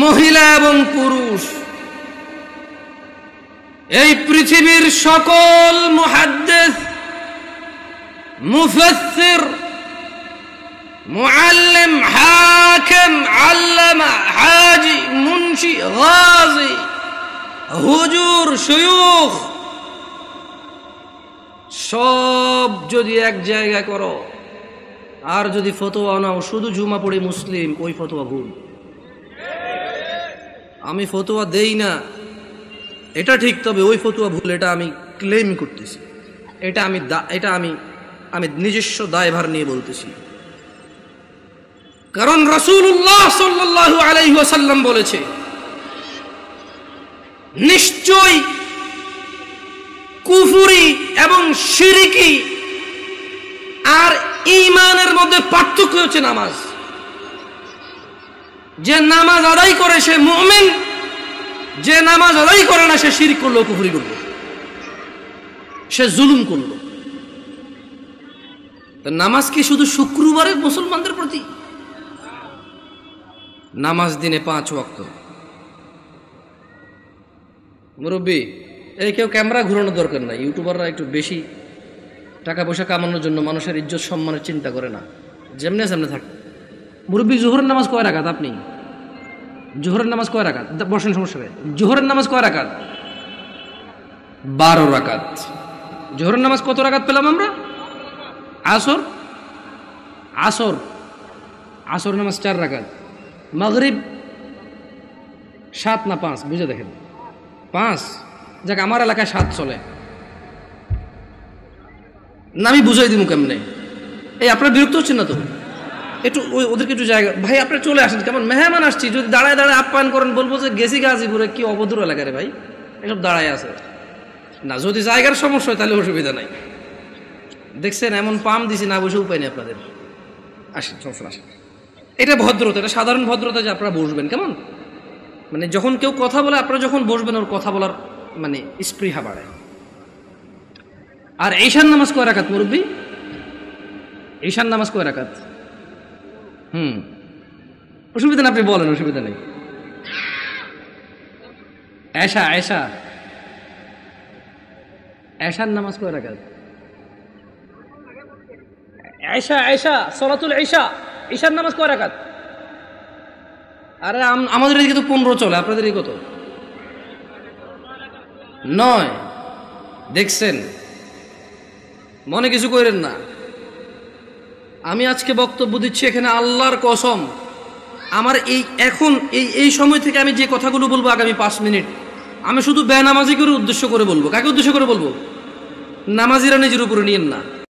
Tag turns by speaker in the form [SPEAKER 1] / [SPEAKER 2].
[SPEAKER 1] মহিলা এবং পুরুষ, এই পৃথিবীর সকল মুহাদ্দিস, মুফাসসির, মুআল্লিম, হাকিম, আল্লামা, হাজি, মুনশি, গাজী, হুজুর, শায়খ সব যদি এক জায়গায় করো আর যদি ফতোয়া নাও শুধু জুমা পড়ে মুসলিম, ওই ফতোয়া ভুল। আমি ফতোয়া দেই না এটা ঠিক, তবে ওই ফতোয়া ভুল, এটা আমি ক্লেম করতেছি, এটা আমি নিজস্ব দায়ভার নিয়ে বলতেছি। কারণ রাসূলুল্লাহ সাল্লাল্লাহু আলাইহি ওয়াসাল্লাম বলেছে, নিশ্চয় কুফরি এবং শিরকি আর ঈমানের মধ্যে পার্থক্য হচ্ছে নামাজ। যে নামাজ আদায় করে সে মুমিন, যে নামাজ আদায় করে না সে শিরক করলো, কুফরি করলো, সে জুলুম করলো। নামাজ কি শুধু শুক্রবারে মুসলমানদের প্রতি? নামাজ দিনে 5 ওয়াক্ত। মুরব্বী, এই কেউ ক্যামেরা ঘুরানোর দরকার নাই। ইউটিউবাররা একটু বেশি টাকা পয়সা কামানোর জন্য মানুষের ইজ্জত সম্মানের চিন্তা করে না, যেমনে সামনে থাকে। মুরব্বী, জোহরের নামাজ কয় রাকাত? আপনি জোহরের নামাজ কয় রাকাত? বসেন, সমস্যা নেই। জোহরের নামাজ কয় রাকাত? 12 রাকাত। জোহরের নামাজ কত রাকাত পেলাম আমরা? আসর আসর আসর নামাজ 4 রাকাত। মাগরিব 7 না 5? বুঝে দেখেন, 5। যাক, আমার এলাকায় 7 চলে না, আমি বুঝাই দিব কেমনে। এই আপনারা বিরক্ত হচ্ছেন না তো? একটু ওদেরকে একটু জায়গা, ভাই আপনারা চলে আসেন, কেমন মেহমান আসছি, যদি দাঁড়ায় দাঁড়ায় আপ্যায়ন করেন বলবো যে গেছি গাজীপুরে, কি অবদূর এলাকা রে ভাই, এসব দাঁড়ায় আছে না। যদি জায়গার সমস্যা হয় তাহলে অসুবিধা নাই। দেখছেন এমন পাম দিছি, না বসে উপায় নেই আপনাদের। আসেন, সমস্যা আসেন। এটা ভদ্রতা, এটা সাধারণ ভদ্রতা যে আপনারা বসবেন। কেমন মানে যখন কেউ কথা বলে আপনারা যখন বসবেন, ওর কথা বলার মানে স্পৃহা বাড়ে। আর ঈশার নামাজ কয় রাকাত মুরব্বী? ঈশার নামাজ কয় রাকাত? অসুবিধা না, আপনি বলেন, অসুবিধা নেই। এশার নামাজ কয় রাকাত? সালাতুল ঈশা, ঈশার নামাজ কয় রাকাত? আরে আমাদের এদিকে তো 15 চলে, আপনাদের এই কত? 9। দেখছেন, মনে কিছু করেন না। আমি আজকে বক্তব্য দিচ্ছি এখানে আল্লাহর কসম, আমার এই সময় থেকে আমি যে কথাগুলো বলবো আগামী 5 মিনিট, আমি শুধু বেনামাজি করে উদ্দেশ্য করে বলবো। কাকে উদ্দেশ্য করে বলবো? নামাজিরা নিজের উপরে নিয়েন না।